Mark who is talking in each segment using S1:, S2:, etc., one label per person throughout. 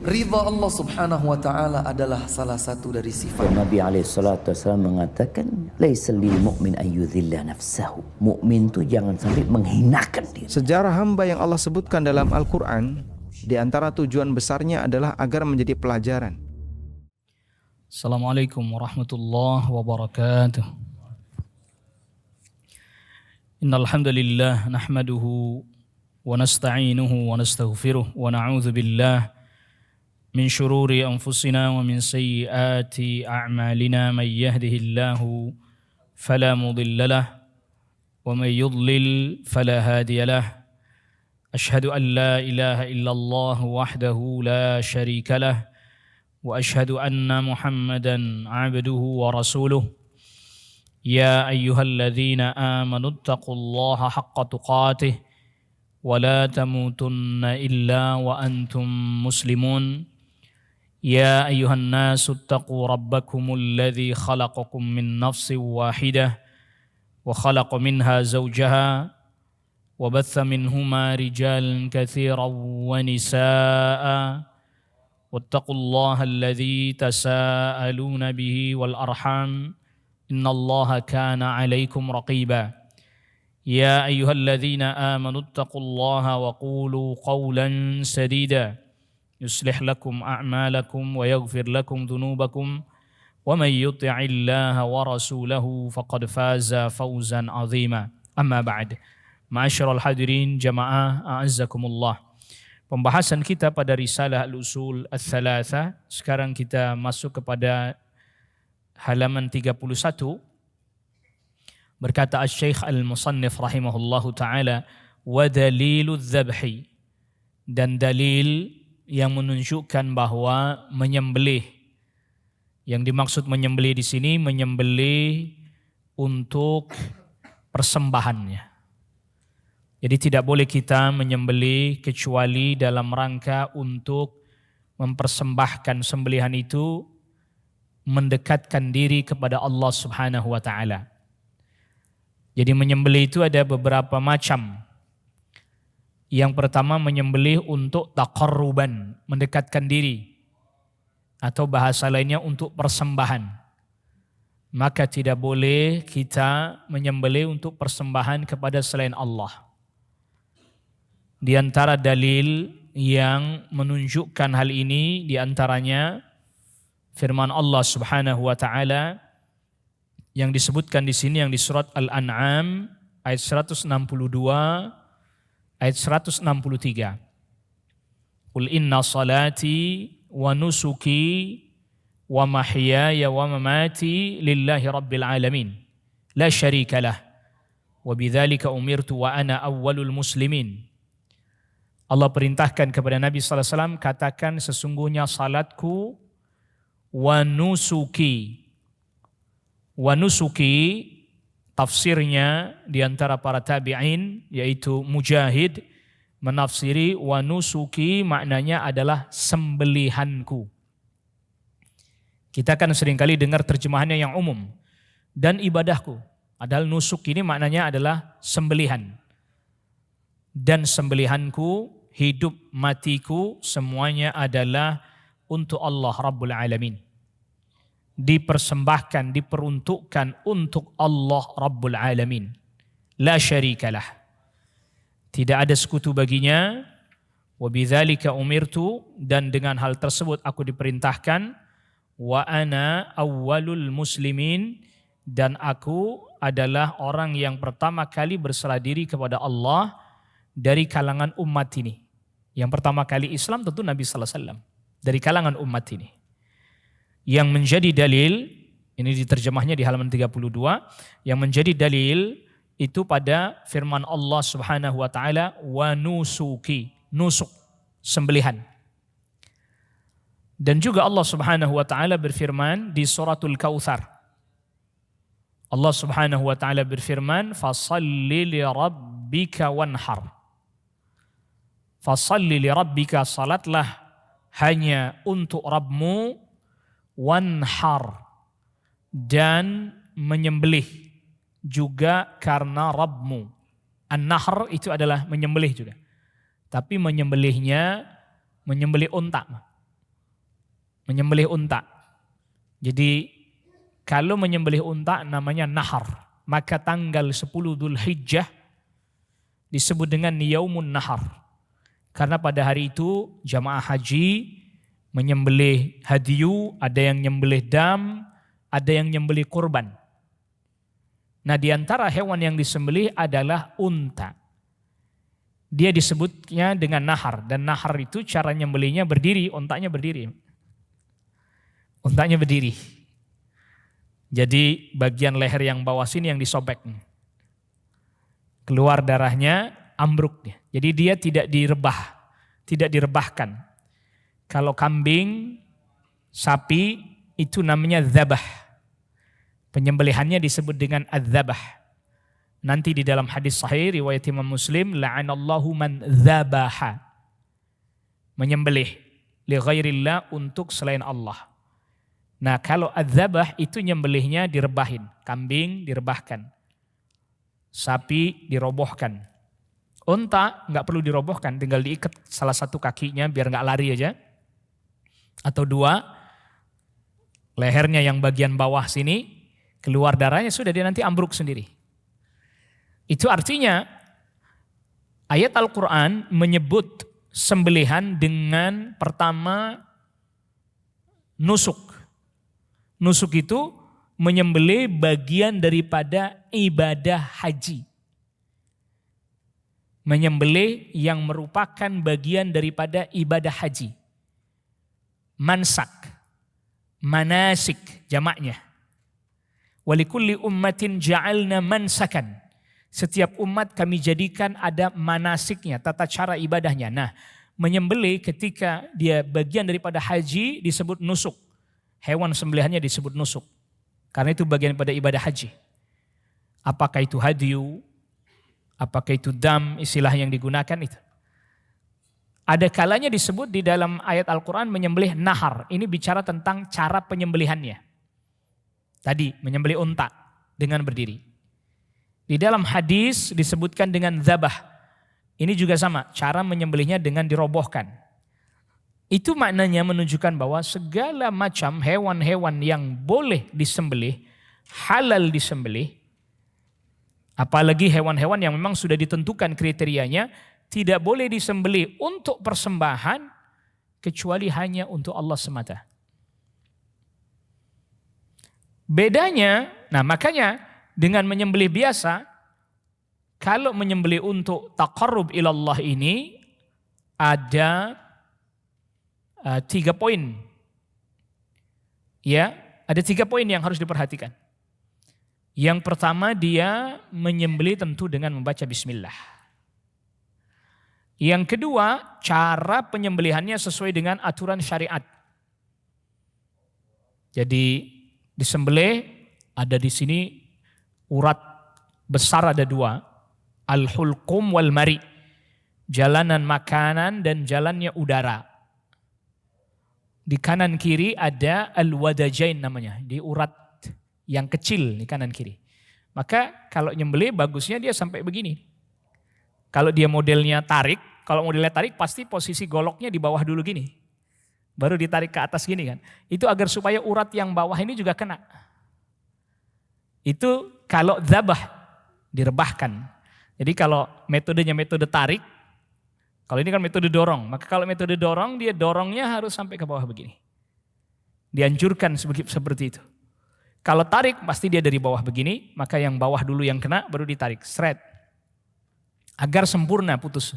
S1: Ridha Allah subhanahu wa ta'ala adalah salah satu dari sifat.
S2: Nabi SAW mengatakan, laisa lil mu'min ayyudhilla nafsahu. Mukmin itu jangan sampai menghinakan diri.
S3: Sejarah hamba yang Allah sebutkan dalam Al-Quran, di antara tujuan besarnya adalah agar menjadi pelajaran.
S4: Assalamualaikum warahmatullahi wabarakatuh. Innal hamdalillah nahmaduhu wa nasta'inuhu wa nastaghfiruh wa na'udzu billah min shururi anfusina wa min sayyiati a'malina may yahdihillahu fala mudilla lahu wa may yudlil fala hadiya lahu. Ashhadu an la ilaha illallah wahdahu la syarika lahu wa ashhadu anna Muhammadan 'abduhu wa rasuluh. Ya ayyuhalladzina amanu taqullaha haqqa tuqatih wa la tamutunna illa wa antum muslimun. Ya ayyuhan nasu taqu rabbakumul ladzi khalaqakum min nafsin wahidah wa khalaqa minha zawjaha wa batha minhuma rijalan katsiran wa nisaa'a wattaqullaha alladzi tasaaluna bihi wal arham innallaha kana 'alaikum raqiba. Ya ayyuhalladzina amanu taqullaha wa qulu qawlan sadida yuslih lakum a'malakum wa yaghfir lakum dhunubakum wa may yuti'illaha wa rasulahu faqad faza fawzan 'azima. Amma ba'd. Ma'asyiral hadirin jamaah a'azzakumullah. Pembahasan kita pada risalah Al-Usul Ats-Tsalatsa, sekarang kita masuk kepada halaman 31. Berkata Asy-Syaikh Al-Musannif rahimahullahu taala, wa daliludz dzabhi, dan dalil yang menunjukkan bahwa menyembelih, yang dimaksud menyembelih di sini menyembelih untuk persembahannya. Jadi tidak boleh kita menyembelih kecuali dalam rangka untuk mempersembahkan sembelihan itu mendekatkan diri kepada Allah Subhanahu wa taala. Jadi menyembelih itu ada beberapa macam. Yang pertama menyembelih untuk taqarruban, mendekatkan diri. Atau bahasa lainnya untuk persembahan. Maka tidak boleh kita menyembelih untuk persembahan kepada selain Allah. Di antara dalil yang menunjukkan hal ini di antaranya firman Allah Subhanahu wa taala yang disebutkan di sini yang di surat Al-An'am ayat 162 ayat 163. Qul inna salati wa nusuki wa mahyaya wa mamati lillahi rabbil alamin la syarika lah wa bidzalika umirtu wa ana awwalul muslimin. Allah perintahkan kepada Nabi sallallahu alaihi wasallam, katakan sesungguhnya salatku wa nusuki. Wa nusuki tafsirnya di antara para tabi'in yaitu Mujahid menafsiri wa nusuki maknanya adalah sembelihanku. Kita kan seringkali dengar terjemahannya yang umum dan ibadahku. Padahal nusuk ini maknanya adalah sembelihan. Dan sembelihanku, hidup matiku semuanya adalah untuk Allah Rabbul Alamin. Dipersembahkan, diperuntukkan untuk Allah Rabbul Alamin. La syarikalah. Tidak ada sekutu baginya. Wa bidzalika umirtu, dan dengan hal tersebut aku diperintahkan. Wa ana awwalul muslimin, dan aku adalah orang yang pertama kali berserah diri kepada Allah dari kalangan umat ini. Yang pertama kali Islam tentu Nabi sallallahu alaihi wasallam dari kalangan umat ini. Yang menjadi dalil, ini diterjemahnya di halaman 32, yang menjadi dalil itu pada firman Allah Subhanahu wa taala wa nusuki, nusuk, sembelihan. Dan juga Allah Subhanahu wa taala berfirman di suratul Kautsar. Allah Subhanahu wa taala berfirman, "Fashalli li rabbika wanhar." Fashalli li rabbika, salatlah hanya untuk Rabbmu, wanhar, dan menyembelih juga karena Rabbmu. An-nahr itu adalah menyembelih juga. Tapi menyembelihnya menyembelih unta. menyembelih unta. Jadi kalau menyembelih unta namanya nahar, maka tanggal 10 Dzulhijjah disebut dengan Yaumun Nahar. Karena pada hari itu jamaah haji menyembelih hadiyu, ada yang nyembelih dam, ada yang nyembelih kurban. Nah, di antara hewan yang disembelih adalah unta. Dia disebutnya dengan nahar, dan nahar itu cara nyembelihnya berdiri, untanya berdiri. Untanya berdiri. Jadi bagian leher yang bawah sini yang disobek. Keluar darahnya, ambruk dia. Jadi dia tidak direbahkan. Kalau kambing, sapi itu namanya dzabah. Penyembelihannya disebut dengan adzabah. Nanti di dalam hadis sahih riwayat Imam Muslim, la'anallahu man dzabaha. Menyembelih li ghairillah, untuk selain Allah. Nah, kalau adzabah itu nyembelihnya direbahin, kambing direbahkan, sapi dirobohkan, unta nggak perlu dirobohkan, tinggal diikat salah satu kakinya biar nggak lari aja, atau dua, lehernya yang bagian bawah sini keluar darahnya, sudah dia nanti ambruk sendiri. Itu artinya ayat Al-Quran menyebut sembelihan dengan pertama nusuk. Nusuk itu menyembelih bagian daripada ibadah haji. Menyembelih yang merupakan bagian daripada ibadah haji. Mansak, manasik jamaknya. Walikulli ummatin ja'alna mansakan. Setiap umat kami jadikan ada manasiknya, tata cara ibadahnya. Nah, menyembelih ketika dia bagian daripada haji disebut nusuk. Hewan sembelihannya disebut nusuk. Karena itu bagian pada ibadah haji. Apakah itu hadiyu, apakah itu dam, istilah yang digunakan itu. Ada kalanya disebut di dalam ayat Al-Quran menyembelih nahar. Ini bicara tentang cara penyembelihannya. Tadi menyembelih unta dengan berdiri. Di dalam hadis disebutkan dengan dzabah. Ini juga sama, cara menyembelihnya dengan dirobohkan. Itu maknanya menunjukkan bahwa segala macam hewan-hewan yang boleh disembelih, halal disembelih, apalagi hewan-hewan yang memang sudah ditentukan kriterianya, tidak boleh disembelih untuk persembahan kecuali hanya untuk Allah semata. Bedanya, nah makanya dengan menyembelih biasa, kalau menyembelih untuk taqarrub ilallah ini ada 3 poin. Ya, ada 3 poin yang harus diperhatikan. Yang pertama, dia menyembelih tentu dengan membaca bismillah. Yang kedua, cara penyembelihannya sesuai dengan aturan syariat. Jadi disembelih ada di sini urat besar ada 2, al-hulqum wal mari, jalanan makanan dan jalannya udara. Di kanan kiri ada al-wadajain namanya, di urat yang kecil di kanan kiri. Maka kalau nyembelih bagusnya dia sampai begini. Kalau dia modelnya tarik, kalau modelnya tarik pasti posisi goloknya di bawah dulu gini. Baru ditarik ke atas gini kan. Itu agar supaya urat yang bawah ini juga kena. Itu kalau dzabah direbahkan. Jadi kalau metodenya metode tarik, kalau ini kan metode dorong, maka kalau metode dorong dia dorongnya harus sampai ke bawah begini. Dianjurkan seperti itu. Kalau tarik pasti dia dari bawah begini, maka yang bawah dulu yang kena baru ditarik, seret. Agar sempurna putus.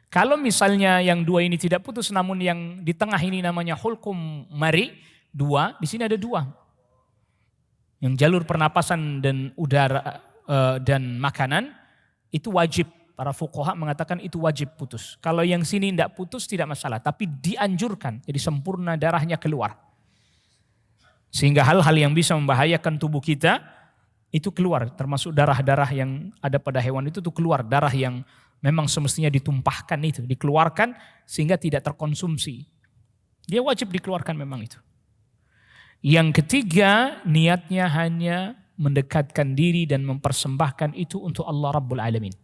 S4: Kalau misalnya yang 2 ini tidak putus namun yang di tengah ini namanya hulqum mari, 2, di sini ada 2. Yang jalur pernapasan dan udara dan makanan itu wajib. Para fuqaha mengatakan itu wajib putus. Kalau yang sini tidak putus tidak masalah, tapi dianjurkan. Jadi sempurna darahnya keluar. Sehingga hal-hal yang bisa membahayakan tubuh kita itu keluar. Termasuk darah-darah yang ada pada hewan itu tuh keluar. Darah yang memang semestinya ditumpahkan itu. Dikeluarkan sehingga tidak terkonsumsi. Dia wajib dikeluarkan memang itu. Yang ketiga, niatnya hanya mendekatkan diri dan mempersembahkan itu untuk Allah Rabbul Alamin.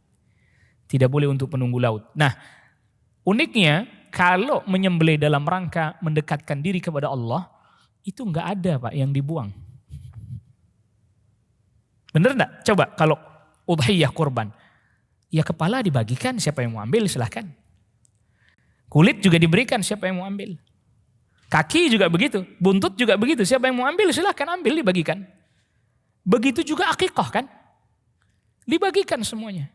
S4: Tidak boleh untuk penunggu laut. Nah, uniknya kalau menyembelih dalam rangka mendekatkan diri kepada Allah, itu nggak ada Pak yang dibuang. Bener enggak? Coba kalau udhiyah kurban, ya kepala dibagikan, siapa yang mau ambil silahkan. Kulit juga diberikan, siapa yang mau ambil. Kaki juga begitu, buntut juga begitu, siapa yang mau ambil silahkan ambil, dibagikan. Begitu juga akikah kan, dibagikan semuanya.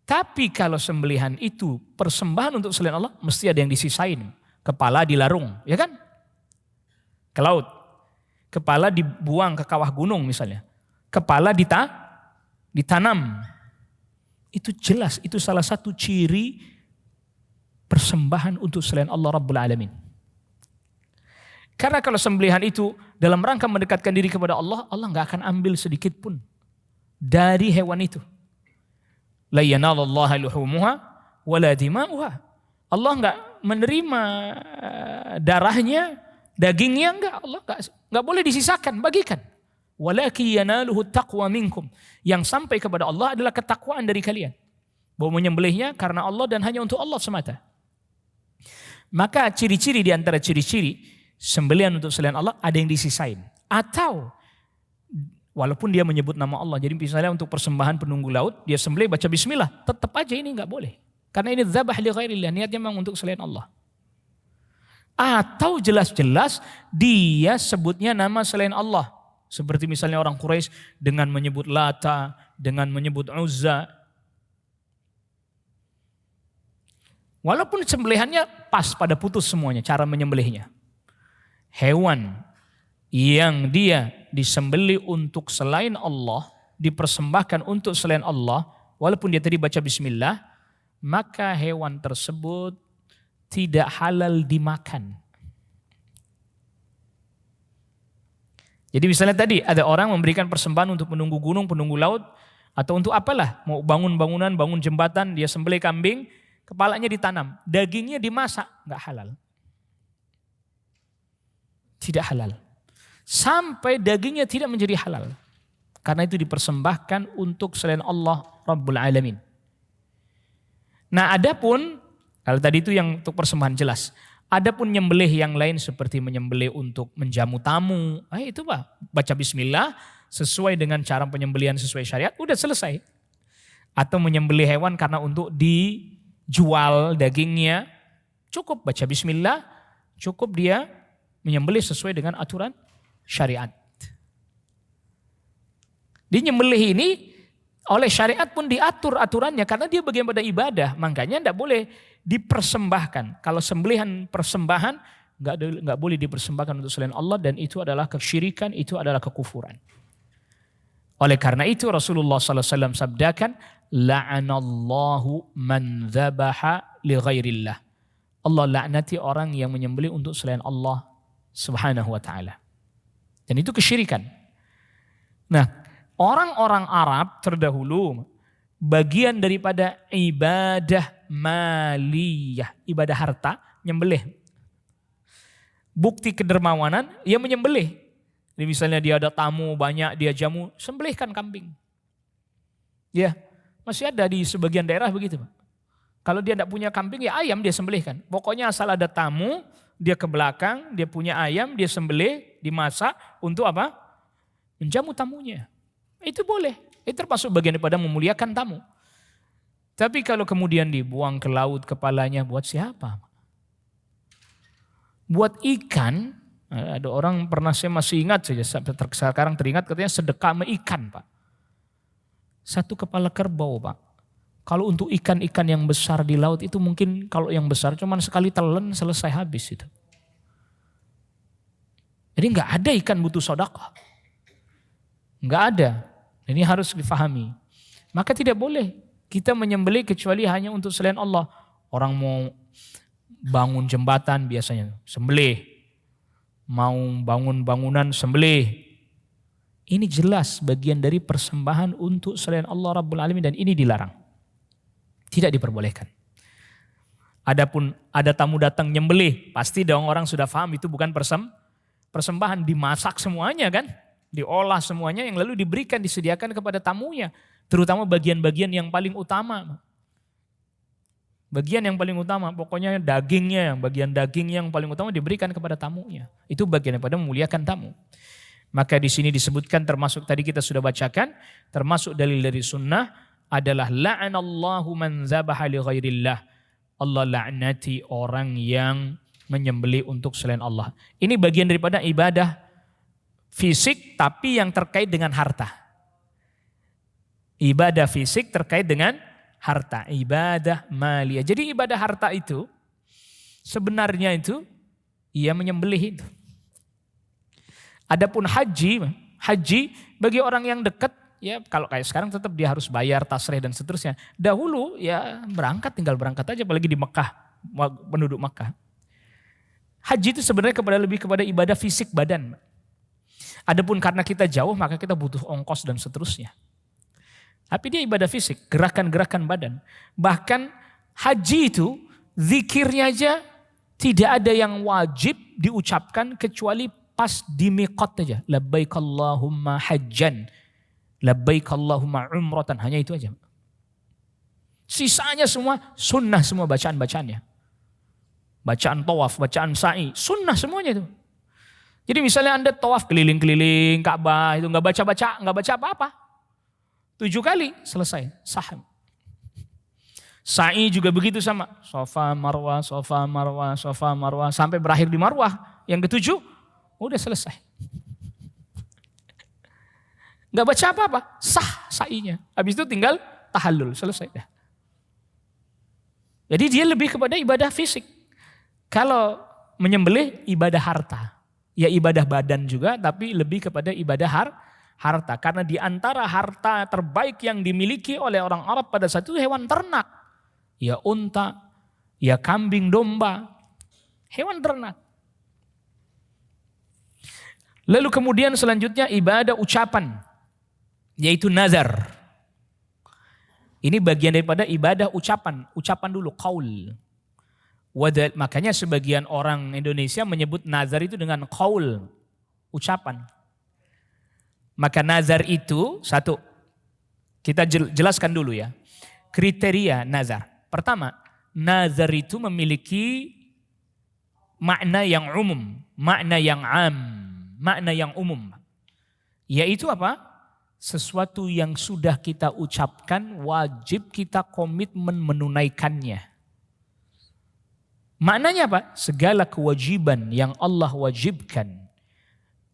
S4: Tapi kalau sembelihan itu persembahan untuk selain Allah, mesti ada yang disisain. Kepala dilarung, ya kan? Ke laut. Kepala dibuang ke kawah gunung misalnya. Kepala ditanam. Itu jelas, itu salah satu ciri persembahan untuk selain Allah Rabbul Alamin. Karena kalau sembelihan itu dalam rangka mendekatkan diri kepada Allah, Allah nggak akan ambil sedikit pun dari hewan itu. La yanalallaha luhumuha wala dima'uha. Allah enggak menerima darahnya, dagingnya enggak. Allah enggak boleh disisakan, bagikan. Walaki yanaluhu taqwa minkum. Yang sampai kepada Allah adalah ketakwaan dari kalian. Bahwa menyembelihnya karena Allah dan hanya untuk Allah semata. Maka ciri-ciri di antara ciri-ciri sembelihan untuk selain Allah ada yang disisain. Atau walaupun dia menyebut nama Allah. Jadi misalnya untuk persembahan penunggu laut, dia sembelih baca bismillah. Tetap aja ini enggak boleh. Karena ini dzabah li ghairillah, niatnya memang untuk selain Allah. Atau jelas-jelas dia sebutnya nama selain Allah. Seperti misalnya orang Quraisy dengan menyebut Lata, dengan menyebut Uzza. Walaupun sembelihannya pas pada putus semuanya, cara menyembelihnya. Hewan yang dia disembelih untuk selain Allah, dipersembahkan untuk selain Allah, walaupun dia tadi baca bismillah, maka hewan tersebut tidak halal dimakan. Jadi misalnya tadi ada orang memberikan persembahan untuk penunggu gunung, penunggu laut, atau untuk apalah, mau bangun bangunan, bangun jembatan, dia sembelih kambing, kepalanya ditanam, dagingnya dimasak, nggak halal. Tidak halal. Sampai dagingnya tidak menjadi halal. Karena itu dipersembahkan untuk selain Allah Rabbul Alamin. Nah adapun, kalau tadi itu yang untuk persembahan jelas. Adapun nyembelih yang lain seperti menyembelih untuk menjamu tamu. Itu Pak, baca bismillah sesuai dengan cara penyembelihan sesuai syariat, udah selesai. Atau menyembelih hewan karena untuk dijual dagingnya, cukup baca bismillah, cukup dia menyembelih sesuai dengan aturan syariat. Di nyembelih ini oleh syariat pun diatur aturannya karena dia bagian pada ibadah, makanya tidak boleh dipersembahkan. Kalau sembelihan persembahan nggak boleh dipersembahkan untuk selain Allah dan itu adalah kesyirikan, itu adalah kekufuran. Oleh karena itu Rasulullah SAW sabdakan, la'anallahu man dzabaha li ghairillah. Allah laknati orang yang menyembelih untuk selain Allah Subhanahu wa ta'ala. Dan itu kesyirikan. Nah, orang-orang Arab terdahulu bagian daripada ibadah maliyah, ibadah harta, nyembelih. Bukti kedermawanan, ia menyembelih. Jadi misalnya dia ada tamu banyak, dia jamu, sembelihkan kambing. Ya, masih ada di sebagian daerah begitu. Kalau dia tidak punya kambing, ya ayam dia sembelihkan. Pokoknya asal ada tamu, dia ke belakang, dia punya ayam, dia sembelih, dimasak untuk apa? Menjamu tamunya. Itu boleh. Itu termasuk bagian daripada memuliakan tamu. Tapi kalau kemudian dibuang ke laut kepalanya, buat siapa? Buat ikan, ada orang pernah saya masih ingat saja, sekarang teringat katanya sedekah sama ikan Pak. Satu kepala kerbau Pak. Kalau untuk ikan-ikan yang besar di laut itu mungkin kalau yang besar cuman sekali telan selesai habis itu. Jadi nggak ada ikan butuh sedekah. Nggak ada. Ini harus difahami. Maka tidak boleh kita menyembelih kecuali hanya untuk selain Allah. Orang mau bangun jembatan biasanya sembelih. Mau bangun bangunan sembelih. Ini jelas bagian dari persembahan untuk selain Allah Rabbul Alamin dan ini dilarang. Tidak diperbolehkan. Adapun ada tamu datang nyembelih, pasti dong orang sudah paham itu bukan persembahan, dimasak semuanya kan, diolah semuanya yang lalu diberikan, disediakan kepada tamunya, terutama bagian-bagian yang paling utama. Bagian yang paling utama, pokoknya dagingnya, bagian daging yang paling utama diberikan kepada tamunya. Itu bagian daripada memuliakan tamu. Maka di sini disebutkan termasuk tadi kita sudah bacakan, termasuk dalil dari sunnah adalah la'anallahu man zabaha li ghairillah. Allah laknati orang yang menyembelih untuk selain Allah. Ini bagian daripada ibadah fisik tapi yang terkait dengan harta. Ibadah fisik terkait dengan harta, ibadah maliyah. Jadi ibadah harta itu sebenarnya itu ia menyembelih itu. Adapun haji bagi orang yang dekat ya kalau kayak sekarang tetap dia harus bayar tasrih dan seterusnya. Dahulu ya tinggal berangkat aja apalagi di Mekah, penduduk Mekah. Haji itu sebenarnya lebih kepada ibadah fisik badan. Adapun karena kita jauh maka kita butuh ongkos dan seterusnya. Tapi dia ibadah fisik, gerakan-gerakan badan. Bahkan haji itu zikirnya aja tidak ada yang wajib diucapkan kecuali pas di miqat aja. Labbaik Allahumma hajjan, labbaik Allahumma umratan, hanya itu aja. Sisanya semua sunnah semua bacaan-bacaannya. Bacaan tawaf, bacaan sa'i, sunnah semuanya itu. Jadi misalnya Anda tawaf keliling-keliling Ka'bah itu nggak baca apa-apa. 7 kali selesai, sah. Sa'i juga begitu sama. Safa, Marwah, Safa, Marwah, Safa, Marwah. Sampai berakhir di Marwah. Yang ke-7, udah selesai. Gak baca apa-apa, sah sa'inya. Habis itu tinggal tahallul, selesai dah. Jadi dia lebih kepada ibadah fisik. Kalau menyembelih ibadah harta. Ya ibadah badan juga, tapi lebih kepada ibadah harta. Karena di antara harta terbaik yang dimiliki oleh orang Arab pada saat itu hewan ternak. Ya unta, ya kambing domba, hewan ternak. Lalu kemudian selanjutnya ibadah ucapan, yaitu nazar. Ini bagian daripada ibadah ucapan dulu, qaul. Makanya sebagian orang Indonesia menyebut nazar itu dengan qaul, ucapan. Maka nazar itu satu, kita jelaskan dulu ya, kriteria nazar. Pertama, nazar itu memiliki makna yang umum, makna yang am, makna yang umum. Yaitu apa? Sesuatu yang sudah kita ucapkan wajib kita komitmen menunaikannya. Maknanya apa? Segala kewajiban yang Allah wajibkan,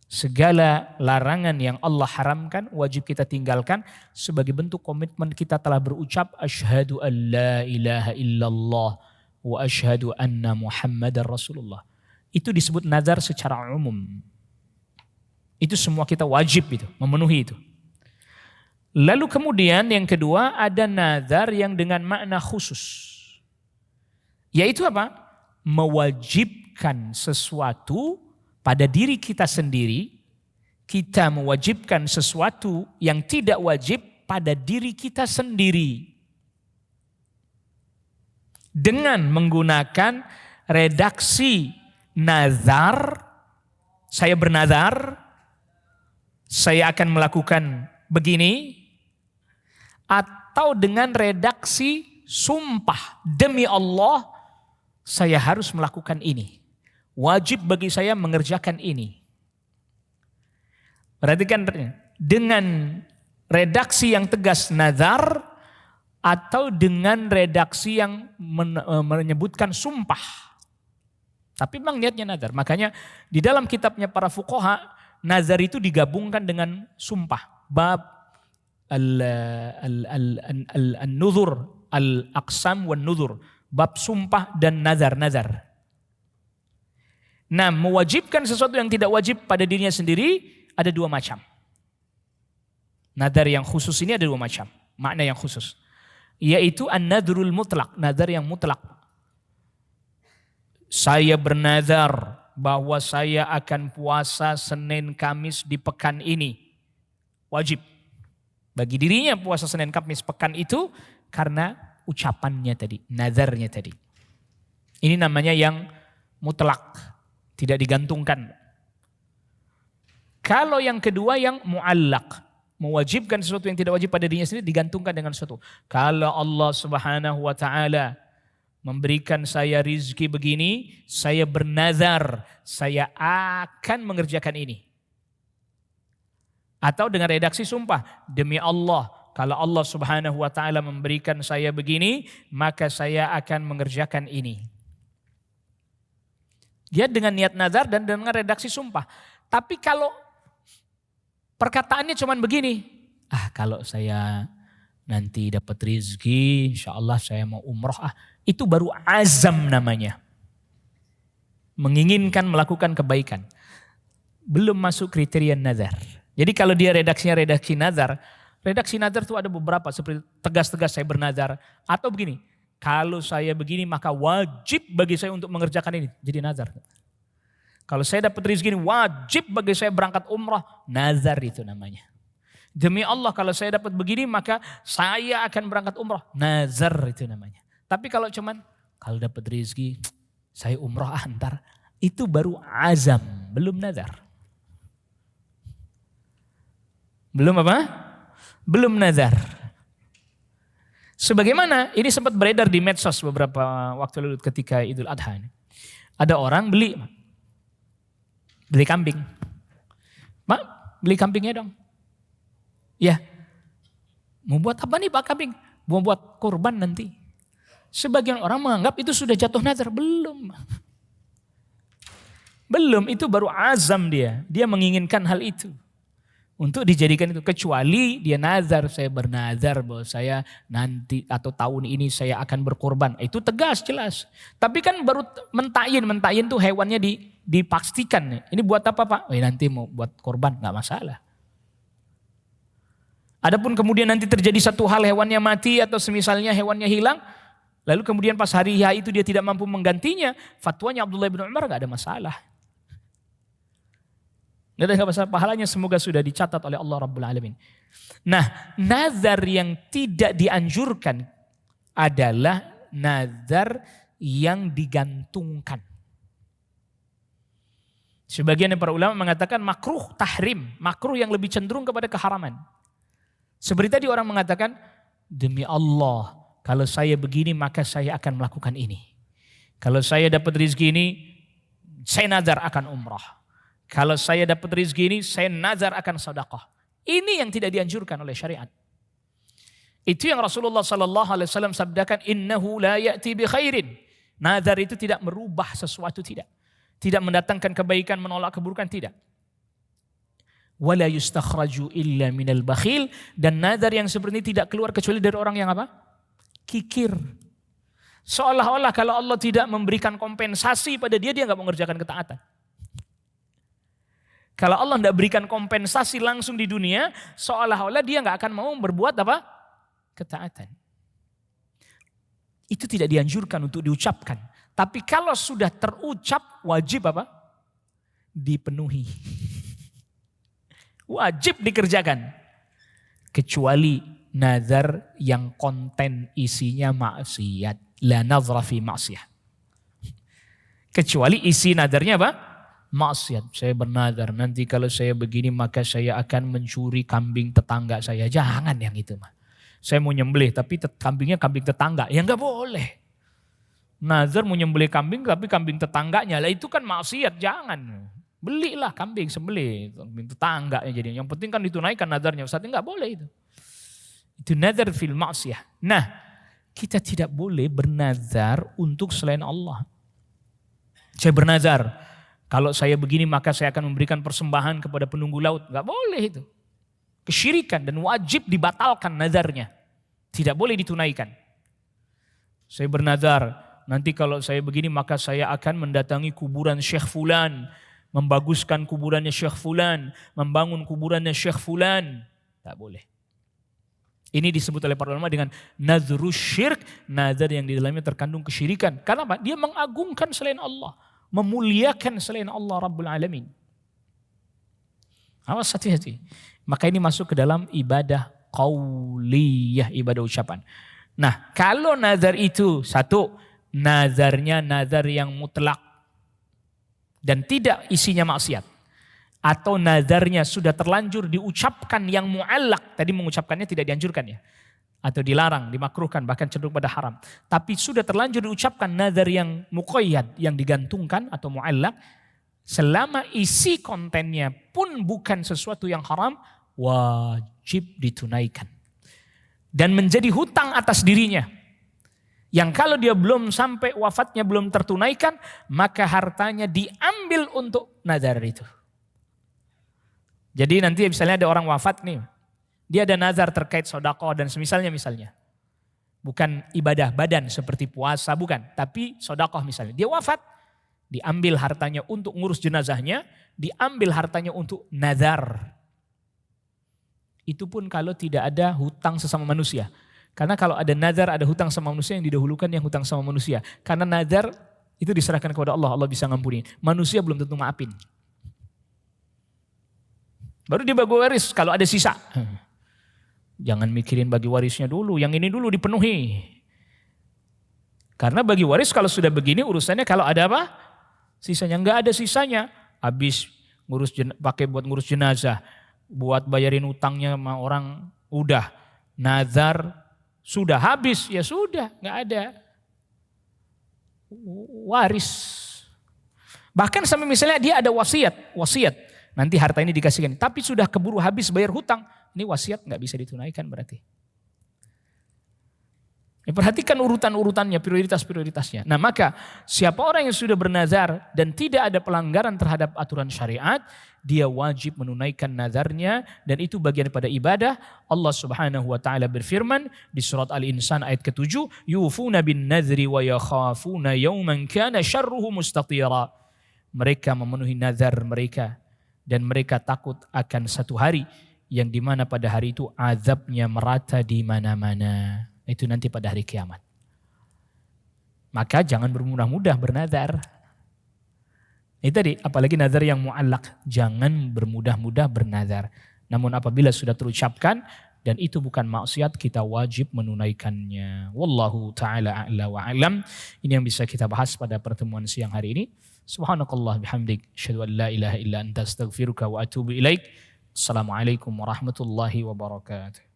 S4: segala larangan yang Allah haramkan wajib kita tinggalkan sebagai bentuk komitmen kita telah berucap asyhadu an la ilaha illallah wa asyhadu anna Muhammadar Rasulullah. Itu disebut nazar secara umum. Itu semua kita wajib itu, memenuhi itu. Lalu kemudian yang kedua ada nazar yang dengan makna khusus. Yaitu apa? Mewajibkan sesuatu pada diri kita sendiri, kita mewajibkan sesuatu yang tidak wajib pada diri kita sendiri. Dengan menggunakan redaksi nazar, saya bernazar, saya akan melakukan begini, atau dengan redaksi sumpah, demi Allah, saya harus melakukan ini. Wajib bagi saya mengerjakan ini. Perhatikan dengan redaksi yang tegas nazar atau dengan redaksi yang menyebutkan sumpah. Tapi memang niatnya nazar. Makanya di dalam kitabnya para fuqaha nazar itu digabungkan dengan sumpah. Bab al-nuzur, al-aqsam wan nuzur. Bab sumpah dan nazar. Nah, mewajibkan sesuatu yang tidak wajib pada dirinya sendiri ada 2 macam. Nadar yang khusus ini ada 2 macam. Makna yang khusus. Yaitu an-nadrul mutlak. Nadar yang mutlak. Saya bernazar bahwa saya akan puasa Senin Kamis di pekan ini. Wajib. Bagi dirinya puasa Senin Kamis pekan itu karena ucapannya tadi. Nazarnya tadi. Ini namanya yang mutlak. Tidak digantungkan. Kalau yang kedua yang muallaq, mewajibkan sesuatu yang tidak wajib pada dirinya sendiri digantungkan dengan sesuatu. Kalau Allah Subhanahu wa taala memberikan saya rizki begini, saya bernazar, saya akan mengerjakan ini. Atau dengan redaksi sumpah, demi Allah, kalau Allah Subhanahu wa taala memberikan saya begini, maka saya akan mengerjakan ini. Dia dengan niat nazar dan dengan redaksi sumpah. Tapi kalau perkataannya cuman begini, kalau saya nanti dapat rizki, insya Allah saya mau umroh, itu baru azam namanya. Menginginkan melakukan kebaikan. Belum masuk kriteria nazar. Jadi kalau dia redaksinya redaksi nazar itu ada beberapa seperti tegas-tegas saya bernazar. Atau begini, kalau saya begini maka wajib bagi saya untuk mengerjakan ini. Jadi nazar. Kalau saya dapat rezeki ini wajib bagi saya berangkat umrah. Nazar itu namanya. Demi Allah kalau saya dapat begini maka saya akan berangkat umrah. Nazar itu namanya. Tapi kalau cuman kalau dapat rezeki saya umrah antar. Itu baru azam, belum nazar. Belum apa? Belum nazar. Sebagaimana ini sempat beredar di medsos beberapa waktu lalu ketika Idul Adha. Ada orang beli kambing. Pak, beli kambingnya dong. Ya. Mau buat apa nih Pak kambing? Mau buat kurban nanti. Sebagian orang menganggap itu sudah jatuh nazar. Belum. Belum, itu baru azam dia. Dia menginginkan hal itu. Untuk dijadikan itu, kecuali dia nazar, saya bernazar bahwa saya nanti atau tahun ini saya akan berkorban. Itu tegas, jelas. Tapi kan baru mentayin tuh hewannya dipastikan. Ini buat apa Pak? Nanti mau buat korban, gak masalah. Adapun kemudian nanti terjadi satu hal hewannya mati atau semisalnya hewannya hilang. Lalu kemudian pas hari H itu dia tidak mampu menggantinya. Fatwanya Abdullah bin Umar gak ada masalah. Gak ada masalah, pahalanya semoga sudah dicatat oleh Allah Rabbul Alamin. Nah, nazar yang tidak dianjurkan adalah nazar yang digantungkan. Sebagian para ulama mengatakan makruh tahrim, makruh yang lebih cenderung kepada keharaman. Seperti tadi orang mengatakan, demi Allah, kalau saya begini maka saya akan melakukan ini. Kalau saya dapat rezeki ini, saya nazar akan umrah. Kalau saya dapat rezeki ini, saya nazar akan sedekah. Ini yang tidak dianjurkan oleh syariat. Itu yang Rasulullah SAW sabdakan, innahu la ya'ti bi khairin. Nazar itu tidak merubah sesuatu, tidak. Tidak mendatangkan kebaikan, menolak keburukan, tidak. Wala yustakhraju illa minal bakhil. Dan nazar yang seperti ini tidak keluar kecuali dari orang yang apa? Kikir. Seolah-olah kalau Allah tidak memberikan kompensasi pada dia nggak mengerjakan ketaatan. Kalau Allah tidak berikan kompensasi langsung di dunia, seolah-olah dia nggak akan mau berbuat apa? Ketaatan. Itu tidak dianjurkan untuk diucapkan. Tapi kalau sudah terucap, wajib apa? Dipenuhi. Wajib dikerjakan. Kecuali nazar yang konten isinya maksiat. La nazra fi maksiyah. Kecuali isi nazarnya apa? Maksiat. Saya bernazar nanti kalau saya begini maka saya akan mencuri kambing tetangga saya. Jangan yang itu mah. Saya mau nyembelih tapi kambingnya kambing tetangga. Ya enggak boleh. Nazar mau nyembelih kambing tapi kambing tetangganya. Lah itu kan maksiat, jangan. Belilah kambing sembelih. Kambing tetangganya jadi. Yang penting kan ditunaikan nazarnya. Ustaz enggak boleh itu. Itu nazar fil maksiyah. Nah, kita tidak boleh bernazar untuk selain Allah. Saya bernazar. Kalau saya begini maka saya akan memberikan persembahan kepada penunggu laut. Enggak boleh itu. Kesyirikan dan wajib dibatalkan nazarnya. Tidak boleh ditunaikan. Saya bernazar, nanti kalau saya begini maka saya akan mendatangi kuburan Syekh Fulan. Membaguskan kuburannya Syekh Fulan. Membangun kuburannya Syekh Fulan. Tidak boleh. Ini disebut oleh para ulama dengan nazrus syirk. Nazar yang di dalamnya terkandung kesyirikan. Karena apa? Dia mengagungkan selain Allah. Memuliakan selain Allah Rabbul Alamin. Awas hati-hati. Maka ini masuk ke dalam ibadah qauliyah, ibadah ucapan. Nah, kalau nazar itu satu, nazarnya nazar yang mutlak dan tidak isinya maksiat. Atau nazarnya sudah terlanjur diucapkan yang mu'allaq, tadi mengucapkannya tidak dianjurkan ya. atau dilarang, dimakruhkan, bahkan cenderung pada haram. Tapi sudah terlanjur diucapkan nazar yang muqayyad, yang digantungkan atau mu'allaq, selama isi kontennya pun bukan sesuatu yang haram, wajib ditunaikan. Dan menjadi hutang atas dirinya. Yang kalau dia belum sampai wafatnya belum tertunaikan, maka hartanya diambil untuk nazar itu. Jadi nanti misalnya ada orang wafat nih, dia ada nazar terkait sedekah dan misalnya. Bukan ibadah badan seperti puasa, bukan. Tapi sedekah misalnya. Dia wafat, diambil hartanya untuk ngurus jenazahnya, diambil hartanya untuk nazar. Itu pun kalau tidak ada hutang sesama manusia. Karena kalau ada nazar, ada hutang sama manusia, yang didahulukan yang hutang sama manusia. Karena nazar itu diserahkan kepada Allah, Allah bisa ngampuni. Manusia belum tentu maafin. Baru dia bagi waris kalau ada sisa. Jangan mikirin bagi warisnya dulu, yang ini dulu dipenuhi. Karena bagi waris kalau sudah begini urusannya kalau ada apa? Sisanya, enggak ada sisanya. Habis pakai buat ngurus jenazah. Buat bayarin utangnya sama orang, udah. Nazar sudah habis, ya sudah, nggak ada waris. Bahkan sampai misalnya dia ada wasiat, nanti harta ini dikasihkan, tapi sudah keburu habis bayar hutang, ini wasiat nggak bisa ditunaikan berarti. Perhatikan urutan-urutannya, prioritas-prioritasnya. Nah maka siapa orang yang sudah bernazar dan tidak ada pelanggaran terhadap aturan syariat, dia wajib menunaikan nazarnya dan itu bagian daripada ibadah. Allah Subhanahu wa taala berfirman di surat Al-Insan ayat ke-7, yufuna bin nadhri wa yakhafuna yawman kana syarruhu mustatira. Mereka memenuhi nazar mereka dan mereka takut akan satu hari yang dimana pada hari itu azabnya merata di mana-mana. Itu nanti pada hari kiamat. Maka jangan bermudah-mudah bernazar. Ini tadi, apalagi nazar yang mu'allaq. Jangan bermudah-mudah bernazar. Namun apabila sudah terucapkan dan itu bukan maksiat, kita wajib menunaikannya. Wallahu ta'ala a'la wa a'lam. Ini yang bisa kita bahas pada pertemuan siang hari ini. Subhanakallah bihamdik. Asyhadu an la ilaha illa anta astaghfiruka wa atubu ilaik. Assalamualaikum warahmatullahi wabarakatuh.